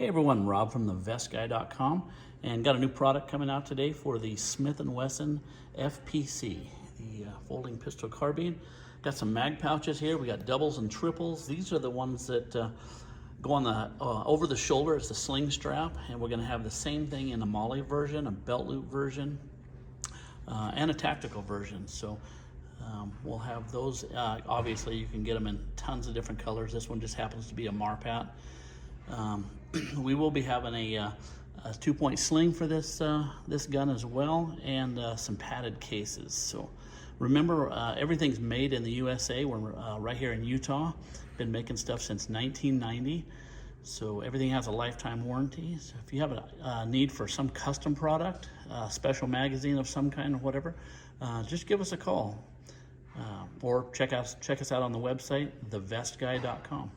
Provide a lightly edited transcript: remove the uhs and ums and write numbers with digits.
Hey everyone, Rob from thevestguy.com, and got a new product coming out today for the Smith & Wesson FPC, the folding pistol carbine. Got some mag pouches here. We got doubles and triples. These are the ones that go on the over the shoulder. It's the sling strap, and we're going to have the same thing in a Molle version, a belt loop version, and a tactical version. So we'll have those. Obviously, you can get them in tons of different colors. This one just happens to be a Marpat. We will be having a 2-point sling for this this gun as well, and some padded cases. So remember, everything's made in the USA. We're right here in Utah. Been making stuff since 1990, so everything has a lifetime warranty. So if you have a need for some custom product, special magazine of some kind or whatever, just give us a call, or check us out on the website, thevestguy.com.